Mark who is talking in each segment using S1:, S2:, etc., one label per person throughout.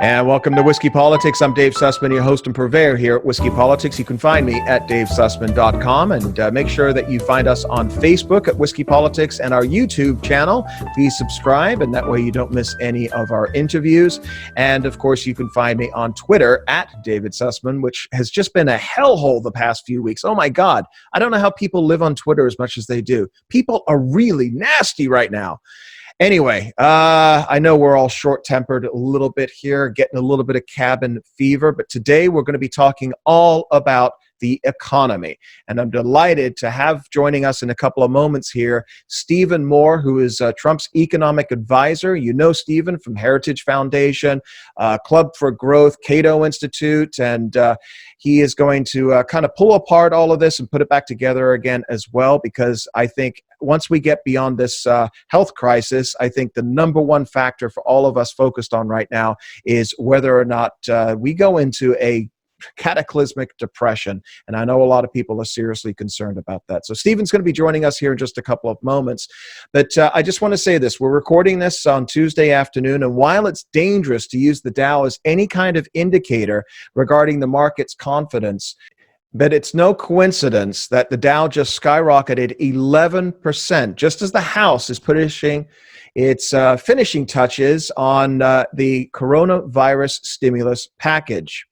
S1: And welcome to Whiskey Politics. I'm Dave Sussman, your host and purveyor here at Whiskey Politics. You can find me at davesussman.com, and make sure that you find us on Facebook at Whiskey Politics and our YouTube channel. Please subscribe, and that way you don't miss any of our interviews. And of course, you can find me on Twitter at David Sussman, which has just been a hellhole the past few weeks. Oh my God. I don't know how people live on Twitter as much as they do. People are really nasty right now. Anyway, I know we're all short-tempered a little bit here, getting a little bit of cabin fever, but today we're going to be talking all about the economy. And I'm delighted to have joining us in a couple of moments here, Stephen Moore, who is Trump's economic advisor. You know Stephen from Heritage Foundation, Club for Growth, Cato Institute, and he is going to kind of pull apart all of this and put it back together again as well, because I think once we get beyond this health crisis, I think the number one factor for all of us focused on right now is whether or not we go into a cataclysmic depression. And I know a lot of people are seriously concerned about that. So Stephen's going to be joining us here in just a couple of moments. But I just want to say this. We're recording this on Tuesday afternoon. And while it's dangerous to use the Dow as any kind of indicator regarding the market's confidence, but it's no coincidence that the Dow just skyrocketed 11%, just as the House is pushing its finishing touches on the coronavirus stimulus package.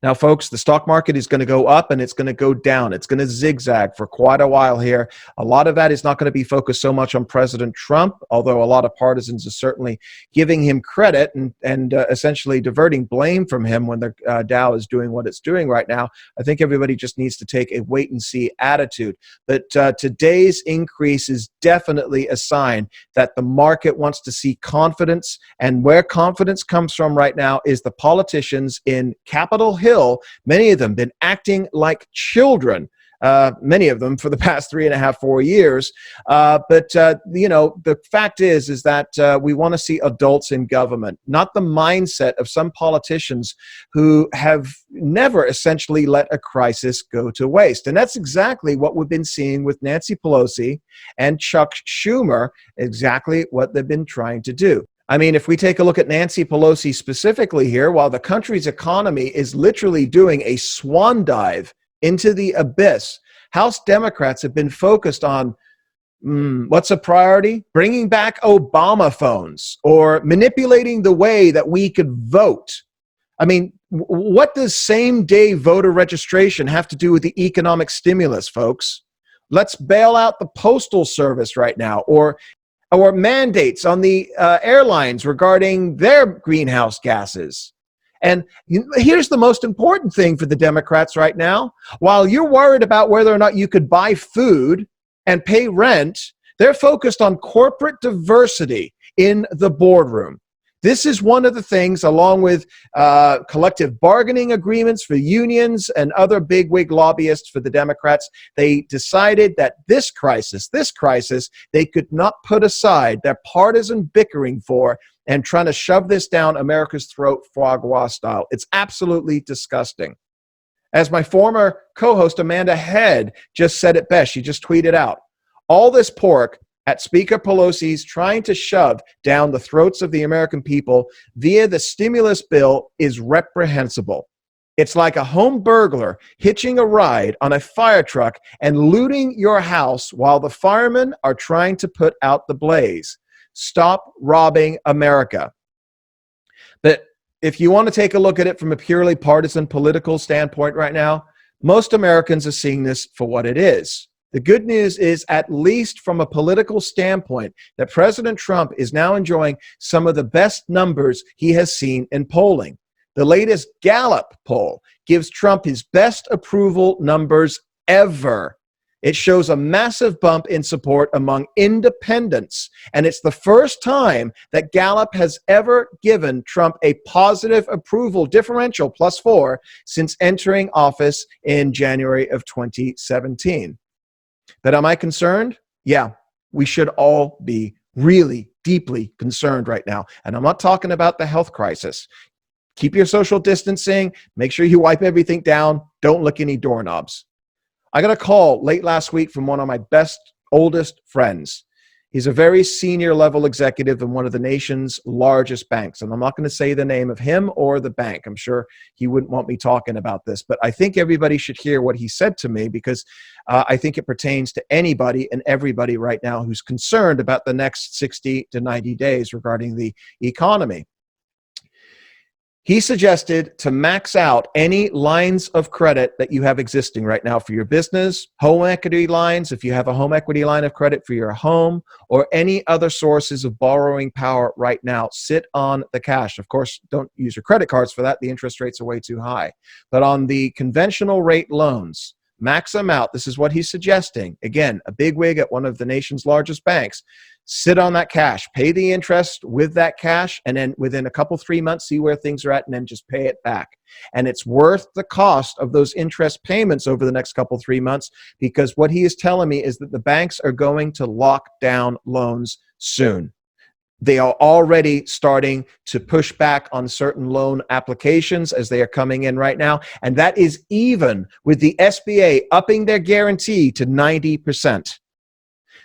S1: Now, folks, the stock market is going to go up and it's going to go down. It's going to zigzag for quite a while here. A lot of that is not going to be focused so much on President Trump, although a lot of partisans are certainly giving him credit and essentially diverting blame from him when the Dow is doing what it's doing right now. I think everybody just needs to take a wait-and-see attitude. But today's increase is definitely a sign that the market wants to see confidence, and where confidence comes from right now is the politicians in Capitol Hill. Many of them been acting like children, many of them for the past 3.5, 4 years. But the fact is that we want to see adults in government, not the mindset of some politicians who have never essentially let a crisis go to waste. And that's exactly what we've been seeing with Nancy Pelosi and Chuck Schumer, exactly what they've been trying to do. I mean, if we take a look at Nancy Pelosi specifically here, while the country's economy is literally doing a swan dive into the abyss, House Democrats have been focused on what's a priority? Bringing back Obama phones or manipulating the way that we could vote. I mean, what does same-day voter registration have to do with the economic stimulus, folks? Let's bail out the Postal Service right now, or mandates on the airlines regarding their greenhouse gases. And here's the most important thing for the Democrats right now. While you're worried about whether or not you could buy food and pay rent, they're focused on corporate diversity in the boardroom. This is one of the things, along with collective bargaining agreements for unions and other bigwig lobbyists for the Democrats. They decided that this crisis, they could not put aside their partisan bickering for and trying to shove this down America's throat foie gras style. It's absolutely disgusting. As my former co-host Amanda Head just said it best, she just tweeted out, all this pork at Speaker Pelosi's trying to shove down the throats of the American people via the stimulus bill is reprehensible. It's like a home burglar hitching a ride on a fire truck and looting your house while the firemen are trying to put out the blaze. Stop robbing America. But if you want to take a look at it from a purely partisan political standpoint right now, most Americans are seeing this for what it is. The good news is, at least from a political standpoint, that President Trump is now enjoying some of the best numbers he has seen in polling. The latest Gallup poll gives Trump his best approval numbers ever. It shows a massive bump in support among independents, and it's the first time that Gallup has ever given Trump a positive approval differential, +4, since entering office in January of 2017. But am I concerned? Yeah, we should all be really deeply concerned right now. And I'm not talking about the health crisis. Keep your social distancing. Make sure you wipe everything down. Don't lick any doorknobs. I got a call late last week from one of my best, oldest friends. He's a very senior level executive in one of the nation's largest banks. And I'm not going to say the name of him or the bank. I'm sure he wouldn't want me talking about this, but I think everybody should hear what he said to me, because I think it pertains to anybody and everybody right now who's concerned about the next 60 to 90 days regarding the economy. He suggested to max out any lines of credit that you have existing right now for your business, home equity lines, if you have a home equity line of credit for your home, or any other sources of borrowing power right now. Sit on the cash. Of course, don't use your credit cards for that. The interest rates are way too high. But on the conventional rate loans, max them out. This is what he's suggesting. Again, a bigwig at one of the nation's largest banks. Sit on that cash, pay the interest with that cash, and then within a couple, 3 months, see where things are at, and then just pay it back. And it's worth the cost of those interest payments over the next couple, 3 months, because what he is telling me is that the banks are going to lock down loans soon. They are already starting to push back on certain loan applications as they are coming in right now. And that is even with the SBA upping their guarantee to 90%.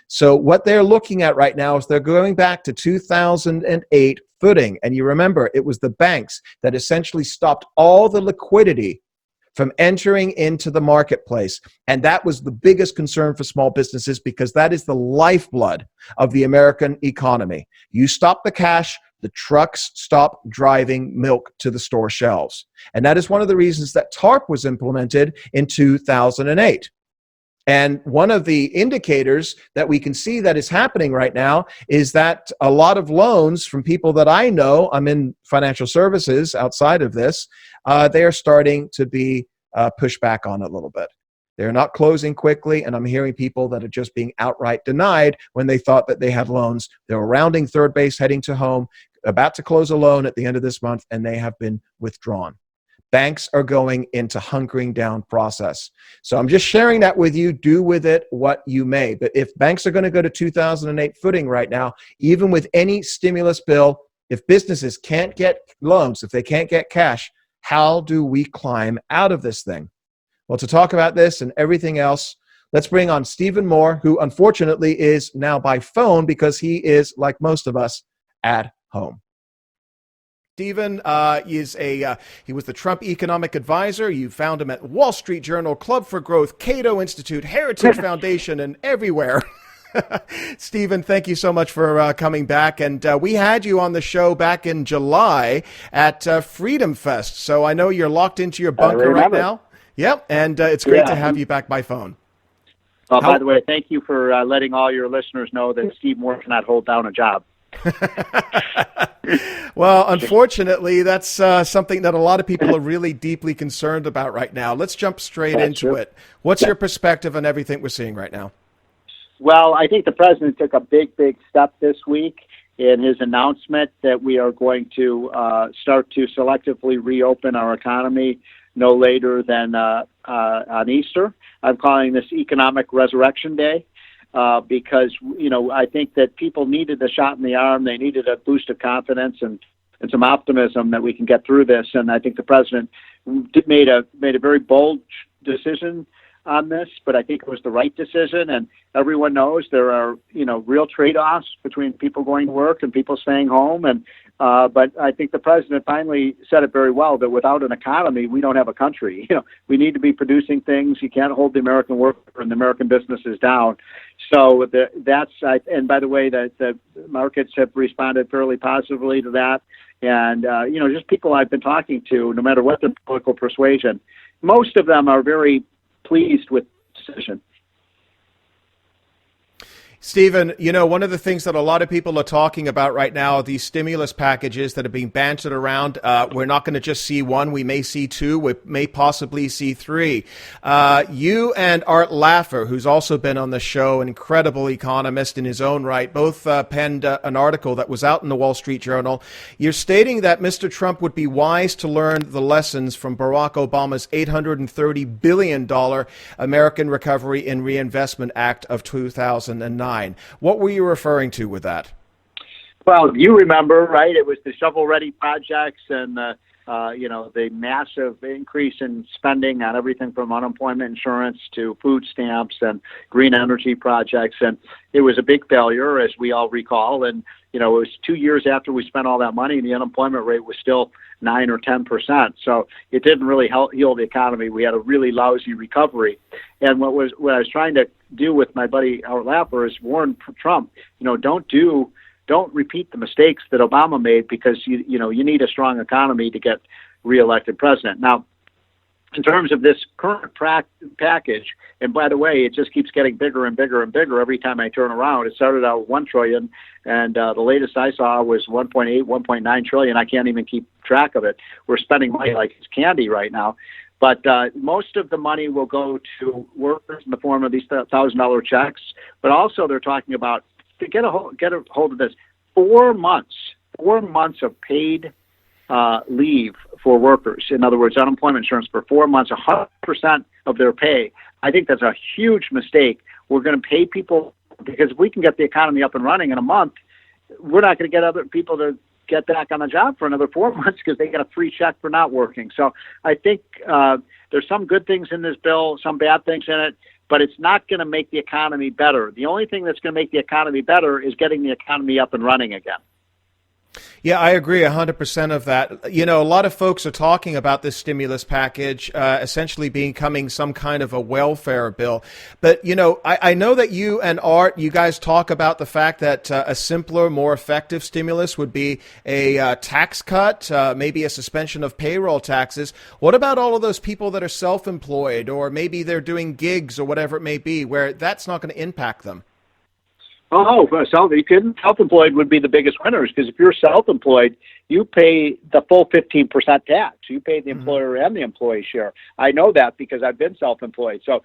S1: So what they're looking at right now is they're going back to 2008 footing. And you remember, it was the banks that essentially stopped all the liquidity from entering into the marketplace. And that was the biggest concern for small businesses, because that is the lifeblood of the American economy. You stop the cash, the trucks stop driving milk to the store shelves. And that is one of the reasons that TARP was implemented in 2008. And one of the indicators that we can see that is happening right now is that a lot of loans from people that I know, I'm in financial services outside of this, they are starting to be pushed back on a little bit. They're not closing quickly, and I'm hearing people that are just being outright denied when they thought that they had loans. They were rounding third base, heading to home, about to close a loan at the end of this month, and they have been withdrawn. Banks are going into hunkering down process. So I'm just sharing that with you. Do with it what you may. But if banks are going to go to 2008 footing right now, even with any stimulus bill, if businesses can't get loans, if they can't get cash, how do we climb out of this thing? Well, to talk about this and everything else, let's bring on Stephen Moore, who unfortunately is now by phone because he is, like most of us, at home. Stephen he was the Trump economic advisor. You found him at Wall Street Journal, Club for Growth, Cato Institute, Heritage Foundation, and everywhere. Stephen, thank you so much for coming back. And we had you on the show back in July at Freedom Fest. So I know you're locked into your bunker right now. Yep, and it's great to have you back by phone.
S2: By the way, thank you for letting all your listeners know that Steve Moore cannot hold down a job.
S1: Well, unfortunately, that's something that a lot of people are really deeply concerned about right now. Let's jump straight into it. What's your perspective on everything we're seeing right now?
S2: Well, I think the president took a big step this week in his announcement that we are going to start to selectively reopen our economy no later than on Easter. I'm calling this Economic Resurrection Day. Because, I think that people needed a shot in the arm. They needed a boost of confidence and some optimism that we can get through this. And I think the president made a very bold decision on this, but I think it was the right decision. And everyone knows there are, real trade-offs between people going to work and people staying home. And but I think the president finally said it very well, that without an economy, we don't have a country. We need to be producing things. You can't hold the American worker and the American businesses down. So and by the way, the markets have responded fairly positively to that. And, just people I've been talking to, no matter what their political persuasion, most of them are very pleased with the decision.
S1: Stephen, one of the things that a lot of people are talking about right now are these stimulus packages that are being bantered around. We're not going to just see one. We may see two. We may possibly see three. You and Art Laffer, who's also been on the show, an incredible economist in his own right, both penned an article that was out in the Wall Street Journal. You're stating that Mr. Trump would be wise to learn the lessons from Barack Obama's $830 billion American Recovery and Reinvestment Act of 2009. What were you referring to with that?
S2: Well, you remember, right? It was the shovel-ready projects and the massive increase in spending on everything from unemployment insurance to food stamps and green energy projects. And it was a big failure, as we all recall. And, it was 2 years after we spent all that money, and the unemployment rate was still 9 or 10%. So it didn't really help heal the economy. We had a really lousy recovery. And what I was trying to do with my buddy Howard Lapper is warn Trump, don't repeat the mistakes that Obama made, because you need a strong economy to get reelected president. Now, in terms of this current package, and by the way, it just keeps getting bigger and bigger and bigger every time I turn around. It started out $1 trillion, and the latest I saw was 1.8, 1.9 trillion. I can't even keep track of it. We're spending money like it's candy right now. But most of the money will go to workers in the form of these $1,000 checks. But also, they're talking about, to get a hold of this, 4 months of paid leave for workers. In other words, unemployment insurance for 4 months, 100% of their pay. I think that's a huge mistake. We're going to pay people, because if we can get the economy up and running in a month, we're not going to get other people to get back on the job for another 4 months because they get a free check for not working. So I think there's some good things in this bill, some bad things in it, but it's not going to make the economy better. The only thing that's going to make the economy better is getting the economy up and running again.
S1: Yeah, I agree 100% of that. A lot of folks are talking about this stimulus package essentially becoming some kind of a welfare bill. But, I know that you and Art, you guys talk about the fact that a simpler, more effective stimulus would be a tax cut, maybe a suspension of payroll taxes. What about all of those people that are self-employed, or maybe they're doing gigs or whatever it may be, where that's not going to impact them?
S2: Oh, self-employed would be the biggest winners, because if you're self-employed, you pay the full 15% tax. You pay the employer and the employee share. I know that because I've been self-employed. So,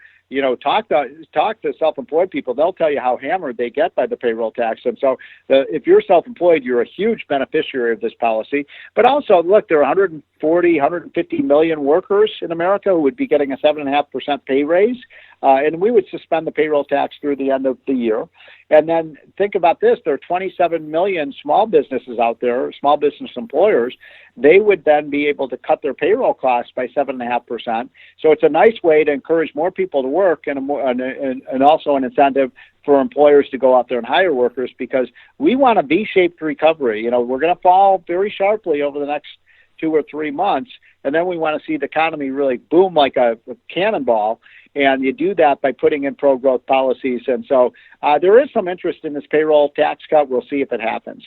S2: talk to self-employed people. They'll tell you how hammered they get by the payroll tax. And so if you're self-employed, you're a huge beneficiary of this policy. But also, look, there are 150 million workers in America who would be getting a 7.5% pay raise. And we would suspend the payroll tax through the end of the year. And then think about this. There are 27 million small businesses out there, small business employers. They would then be able to cut their payroll costs by 7.5%. So it's a nice way to encourage more people to work, and also an incentive for employers to go out there and hire workers, because we want a V-shaped recovery. We're going to fall very sharply over the next 2 or 3 months, and then we want to see the economy really boom like a cannonball. And you do that by putting in pro-growth policies. And so there is some interest in this payroll tax cut. We'll see if it happens.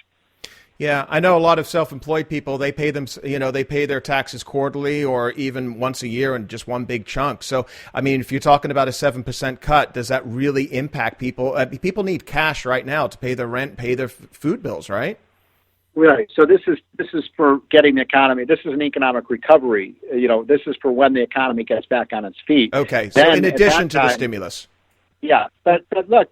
S1: Yeah, I know a lot of self-employed people, they pay their taxes quarterly or even once a year in just one big chunk. So, if you're talking about a 7% cut, does that really impact people? People need cash right now to pay their rent, pay their food bills, right?
S2: Right. So this is for getting the economy. This is an economic recovery. This is for when the economy gets back on its feet.
S1: Okay. So then, in addition to the stimulus.
S2: Yeah. But look,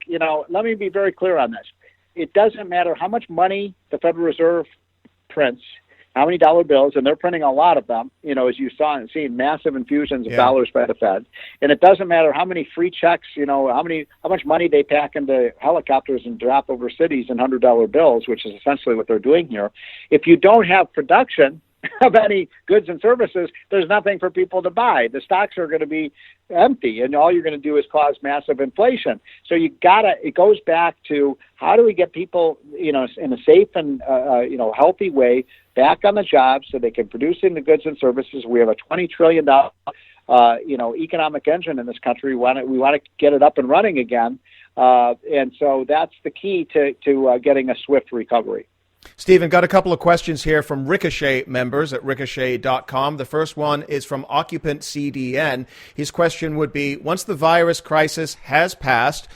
S2: let me be very clear on this. It doesn't matter how much money the Federal Reserve prints, how many dollar bills, and they're printing a lot of them, as you saw and seen, massive infusions of dollars by the Fed. And it doesn't matter how many free checks, how much money they pack into helicopters and drop over cities in $100 bills, which is essentially what they're doing here. If you don't have production of any goods and services, there's nothing for people to buy. The stocks are going to be empty, and all you're going to do is cause massive inflation. So it goes back to, how do we get people, in a safe and, healthy way back on the job so they can produce the goods and services. We have a $20 trillion, economic engine in this country. We want to get it up and running again. And so that's the key to getting a swift recovery.
S1: Stephen, got a couple of questions here from Ricochet members at ricochet.com. The first one is from Occupant CDN. His question would be, once the virus crisis has passed,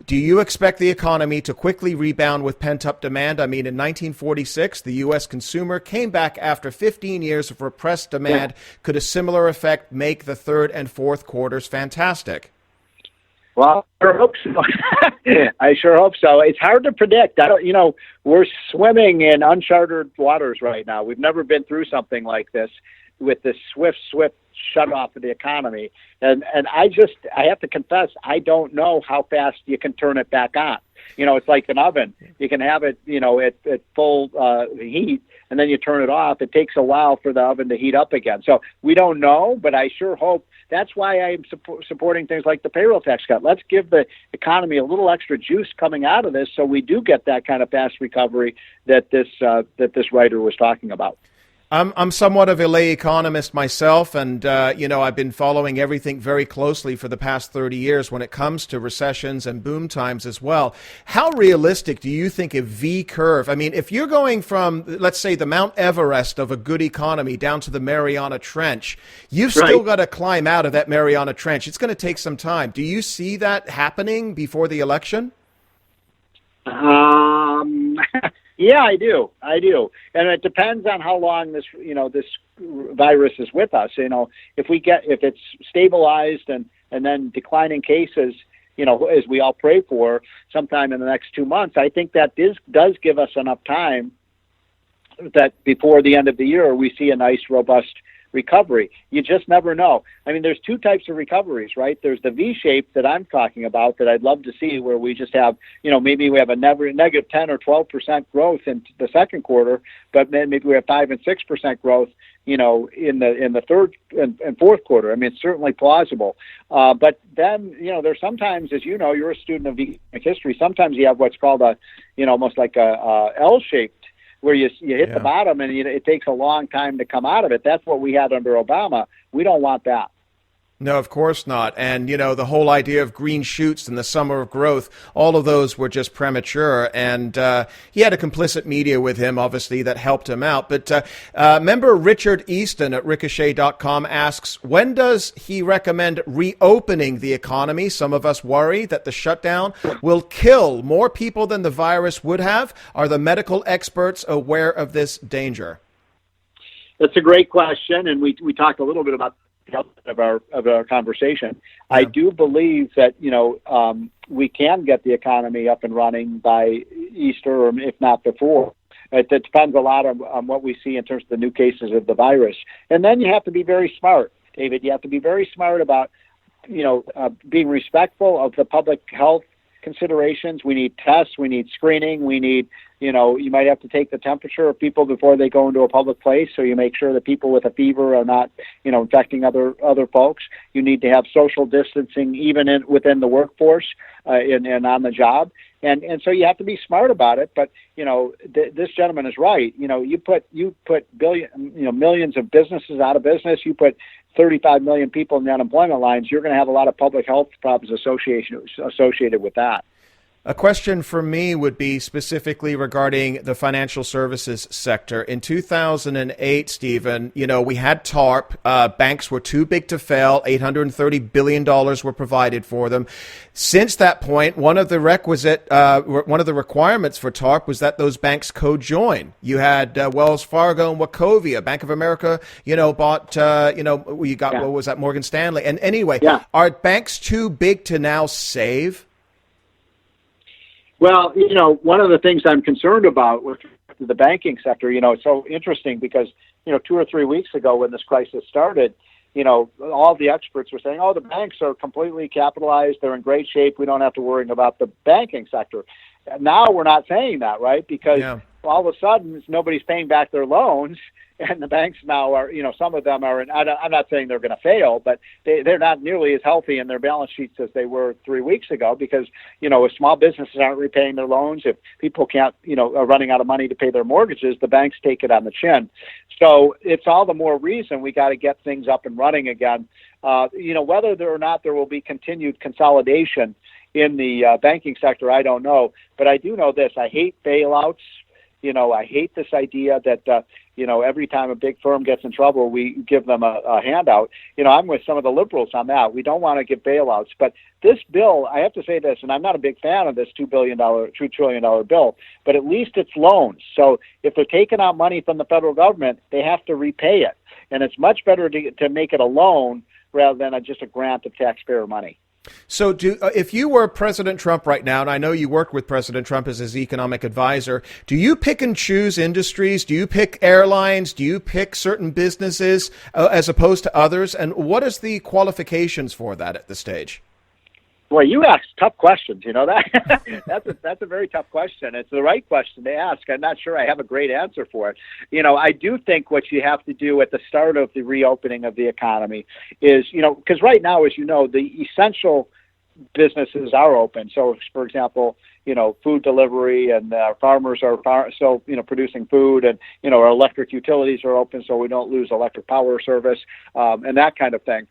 S1: do you expect the economy to quickly rebound with pent-up demand? In 1946, the U.S. consumer came back after 15 years of repressed demand. Yeah. Could a similar effect make the third and fourth quarters fantastic? Well,
S2: I sure hope so. I sure hope so. It's hard to predict. we're swimming in uncharted waters right now. We've never been through something like this with this swift shut off of the economy. And I have to confess, I don't know how fast you can turn it back on. It's like an oven. You can have it, at full heat, and then you turn it off. It takes a while for the oven to heat up again. So we don't know, but I sure hope. That's why I'm supporting things like the payroll tax cut. Let's give the economy a little extra juice coming out of this, so we do get that kind of fast recovery that this writer was talking about.
S1: I'm somewhat of a lay economist myself, and, I've been following everything very closely for the past 30 years when it comes to recessions and boom times as well. How realistic do you think a V curve? I mean, if you're going from, let's say, the Mount Everest of a good economy down to the Mariana Trench, you've still got to climb out of that Mariana Trench. It's going to take some time. Do you see that happening before the election?
S2: Yeah, I do. And it depends on how long this virus is with us. If it's stabilized and then declining cases, as we all pray for, sometime in the next 2 months, I think that does give us enough time that before the end of the year, we see a nice, robust recovery. You just never know. I mean, there's two types of recoveries, right? There's the V shape that I'm talking about that I'd love to see, where we just have, maybe we have a negative 10 or 12% growth in the second quarter, but then maybe we have 5 and 6% growth, in the third and fourth quarter. I mean, it's certainly plausible. But then, there's sometimes, as you're a student of economic history, sometimes you have what's called almost like a L-shaped, where you hit the bottom and it takes a long time to come out of it. That's what we had under Obama. We don't want that.
S1: No, of course not. And, the whole idea of green shoots and the summer of growth, all of those were just premature. And he had a complicit media with him, obviously, that helped him out. But member Richard Easton at Ricochet.com asks, when does he recommend reopening the economy? Some of us worry that the shutdown will kill more people than the virus would have. Are the medical experts aware of this danger?
S2: That's a great question. And we talked a little bit about of our conversation. Yeah. I do believe that we can get the economy up and running by Easter, or if not before. It depends a lot on what we see in terms of the new cases of the virus. And then you have to be very smart, David. You have to be very smart about being respectful of the public health considerations. We need tests. We need screening. We need, you might have to take the temperature of people before they go into a public place, so you make sure that people with a fever are not, infecting other folks. You need to have social distancing even within the workforce and on the job. And so you have to be smart about it. But, this gentleman is right. You put millions of businesses out of business. You put 35 million people in the unemployment lines. You're going to have a lot of public health problems associated with that.
S1: A question for me would be specifically regarding the financial services sector. In 2008, Stephen, we had TARP. Banks were too big to fail. $830 billion were provided for them. Since that point, one of the requirements for TARP was that those banks co-join. You had Wells Fargo and Wachovia. Bank of America, bought, you got, what was that, Morgan Stanley. And anyway, are banks too big to now save?
S2: Well, one of the things I'm concerned about with the banking sector, it's so interesting because, 2 or 3 weeks ago when this crisis started, all the experts were saying, the banks are completely capitalized. They're in great shape. We don't have to worry about the banking sector. Now we're not saying that, right? Because all of a sudden nobody's paying back their loans. And the banks now are, some of them are, I'm not saying they're going to fail, but they're not nearly as healthy in their balance sheets as they were 3 weeks ago because, if small businesses aren't repaying their loans, if people can't, are running out of money to pay their mortgages, the banks take it on the chin. So it's all the more reason we got to get things up and running again. Whether or not there will be continued consolidation in the banking sector, I don't know. But I do know this. I hate bailouts. I hate this idea that, every time a big firm gets in trouble, we give them a handout. I'm with some of the liberals on that. We don't want to give bailouts. But this bill, I have to say this, and I'm not a big fan of this $2 trillion bill, but at least it's loans. So if they're taking out money from the federal government, they have to repay it. And it's much better to make it a loan rather than just a grant of taxpayer money.
S1: So if you were President Trump right now, and I know you worked with President Trump as his economic advisor, do you pick and choose industries? Do you pick airlines? Do you pick certain businesses as opposed to others? And what is the qualifications for that at this stage?
S2: Boy, you ask tough questions. You know that that's a very tough question. It's the right question to ask. I'm not sure I have a great answer for it. I do think what you have to do at the start of the reopening of the economy is, because right now, as you know, the essential businesses are open. So, for example, food delivery and farmers are producing food, and our electric utilities are open, so we don't lose electric power service and that kind of thing.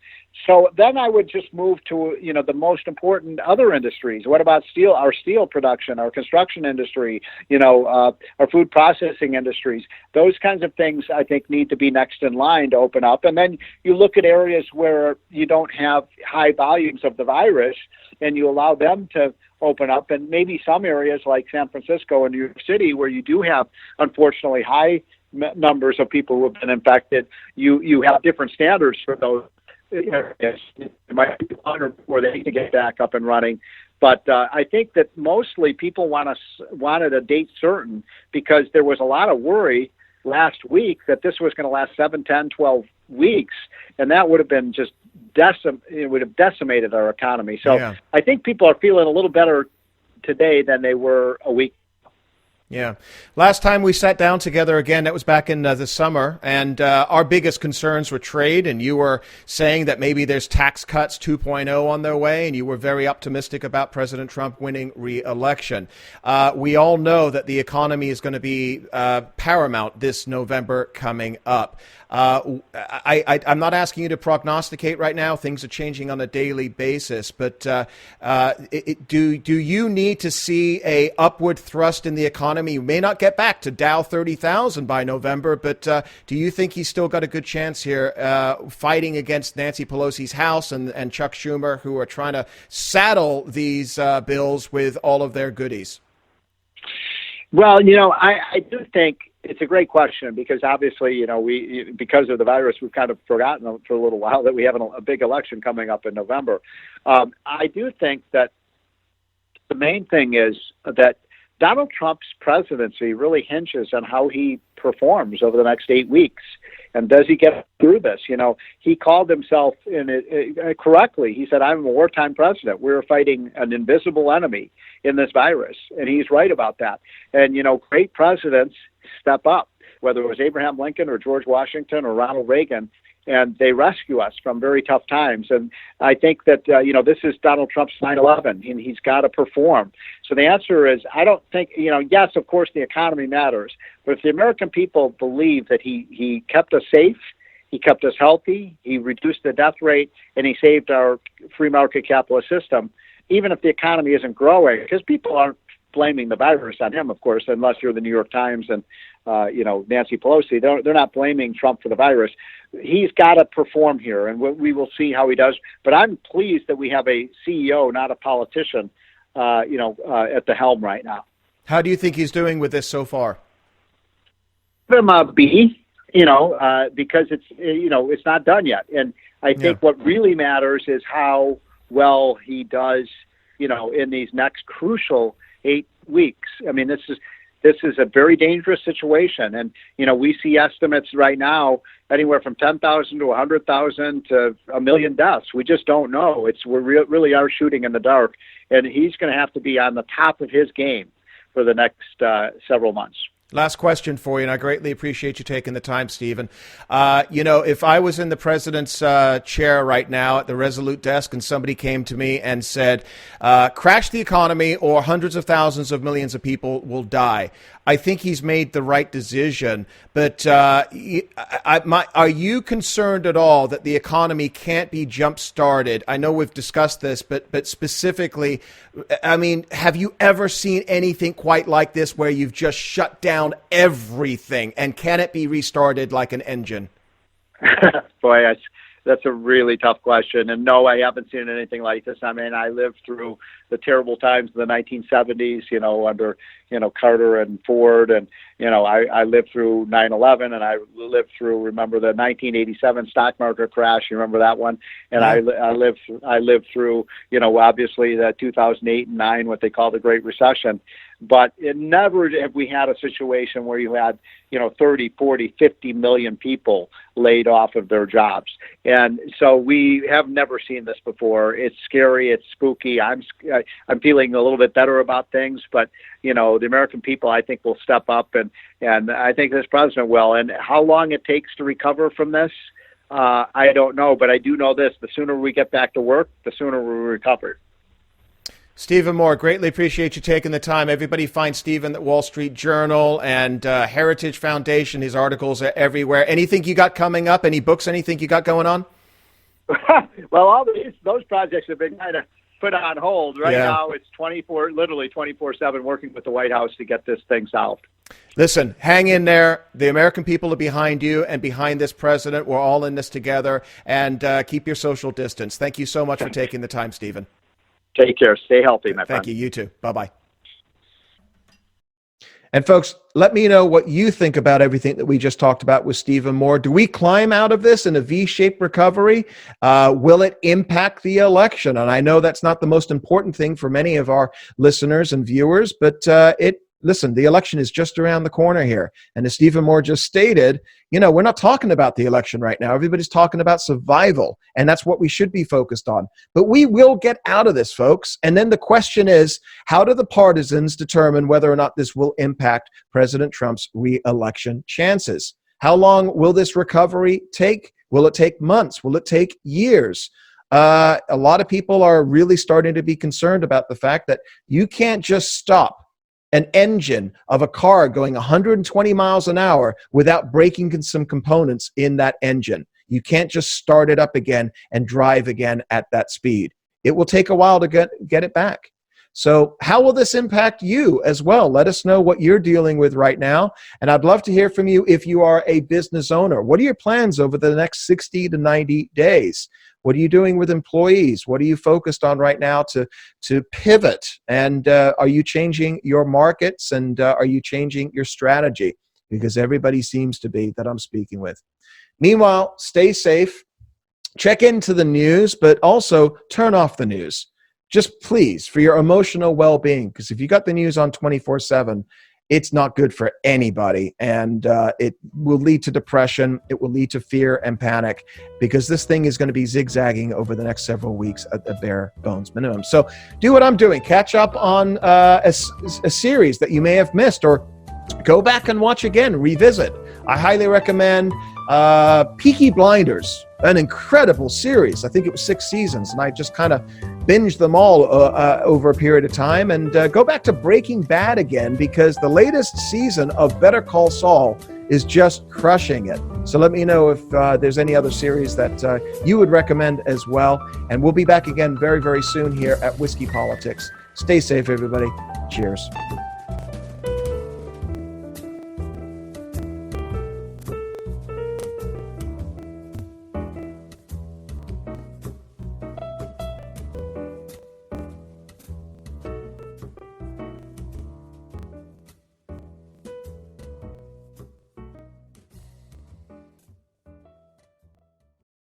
S2: So then I would just move to the most important other industries. What about steel? Our steel production, our construction industry, our food processing industries. Those kinds of things I think need to be next in line to open up. And then you look at areas where you don't have high volumes of the virus, and you allow them to open up, and maybe some areas like San Francisco and New York City, where you do have, unfortunately, high numbers of people who have been infected, you have different standards for those areas. It might be longer before they can get back up and running. But I think that mostly people wanted a date certain, because there was a lot of worry last week that this was going to last 7, 10, 12 weeks, and that would have been just it would have decimated our economy. So yeah. I think people are feeling a little better today than they were a week.
S1: Yeah. Last time we sat down together again, that was back in the summer, and our biggest concerns were trade, and you were saying that maybe there's tax cuts 2.0 on their way, and you were very optimistic about President Trump winning re-election. We all know that the economy is going to be paramount this November coming up. I'm not asking you to prognosticate right now. Things are changing on a daily basis, but do you need to see a upward thrust in the economy? You may not get back to Dow 30,000 by November, but do you think he's still got a good chance here fighting against Nancy Pelosi's House and Chuck Schumer, who are trying to saddle these bills with all of their goodies?
S2: Well, I do think it's a great question, because obviously, because of the virus, we've kind of forgotten for a little while that we have a big election coming up in November. I do think that the main thing is that Donald Trump's presidency really hinges on how he performs over the next 8 weeks. And does he get through this? He called himself correctly. He said, I'm a wartime president. We're fighting an invisible enemy in this virus. And he's right about that. And, great presidents step up, whether it was Abraham Lincoln or George Washington or Ronald Reagan, and they rescue us from very tough times. And I think that, this is Donald Trump's 9/11, and he's got to perform. So the answer is, I don't think, yes, of course, the economy matters, but if the American people believe that he kept us safe, he kept us healthy, he reduced the death rate, and he saved our free market capitalist system, even if the economy isn't growing, because people aren't blaming the virus on him, of course, unless you're the New York Times and, Nancy Pelosi. They're not blaming Trump for the virus. He's got to perform here, and we will see how he does. But I'm pleased that we have a CEO, not a politician, at the helm right now.
S1: How do you think he's doing with this so far?
S2: Give him a B, because it's not done yet. And I think what really matters is how well he does, in these next crucial 8 weeks. I mean, this is a very dangerous situation. And, we see estimates right now anywhere from 10,000 to 100,000 to 1 million deaths. We just don't know. We really are shooting in the dark. And he's going to have to be on the top of his game for the next several months.
S1: Last question for you, and I greatly appreciate you taking the time, Stephen. If I was in the president's chair right now at the Resolute desk and somebody came to me and said, crash the economy or hundreds of thousands of millions of people will die, I think he's made the right decision. But are you concerned at all that the economy can't be jump-started? I know we've discussed this, but specifically, I mean, have you ever seen anything quite like this where you've just shut down everything? And can it be restarted like an engine?
S2: Boy, that's a really tough question. And no, I haven't seen anything like this. I mean, I lived through the terrible times of the 1970s, under, Carter and Ford, and I lived through 9/11, and I lived through, remember, the 1987 stock market crash. You remember that one? And I lived through obviously the 2008 and 9, what they call the Great Recession. But it never have we had a situation where you had 30, 40, 50 million people laid off of their jobs. And so we have never seen this before. It's scary. It's spooky. I'm feeling a little bit better about things, but the American people, I think, will step up, and I think this president will. And how long it takes to recover from this, I don't know, but I do know this: the sooner we get back to work, the sooner we recover.
S1: Stephen Moore, greatly appreciate you taking the time. Everybody find Stephen at Wall Street Journal and Heritage Foundation. His articles are everywhere. Anything you got coming up? Any books? Anything you got going on?
S2: Well, all those projects have been kind of put on hold. Right now, it's literally 24/7 working with the White House to get this thing solved.
S1: Listen, hang in there. The American people are behind you and behind this president. We're all in this together. And keep your social distance. Thank you so much for taking the time, Stephen.
S2: Take care. Stay healthy, my friend.
S1: Thank you. You too. Bye-bye. And folks, let me know what you think about everything that we just talked about with Stephen Moore. Do we climb out of this in a V-shaped recovery? Will it impact the election? And I know that's not the most important thing for many of our listeners and viewers, but listen, the election is just around the corner here. And as Stephen Moore just stated, we're not talking about the election right now. Everybody's talking about survival, and that's what we should be focused on. But we will get out of this, folks. And then the question is, how do the partisans determine whether or not this will impact President Trump's re-election chances? How long will this recovery take? Will it take months? Will it take years? A lot of people are really starting to be concerned about the fact that you can't just stop an engine of a car going 120 miles an hour without breaking some components in that engine. You can't just start it up again and drive again at that speed. It will take a while to get it back. So how will this impact you as well? Let us know what you're dealing with right now. And I'd love to hear from you if you are a business owner. What are your plans over the next 60 to 90 days? What are you doing with employees? What are you focused on right now to pivot? And are you changing your markets? And are you changing your strategy? Because everybody seems to be that I'm speaking with. Meanwhile, stay safe. Check into the news, but also turn off the news. Just please, for your emotional well-being, because if you got the news on 24/7, it's not good for anybody, and it will lead to depression. It will lead to fear and panic, because this thing is going to be zigzagging over the next several weeks at the bare bones minimum. So do what I'm doing. Catch up on a series that you may have missed, or go back and watch again, revisit. I highly recommend Peaky Blinders, an incredible series. I think it was 6 seasons, and I just kind of binged them all over a period of time. And go back to Breaking Bad again, because the latest season of Better Call Saul is just crushing it. So let me know if there's any other series that you would recommend as well. And we'll be back again very, very soon here at Whiskey Politics. Stay safe, everybody. Cheers.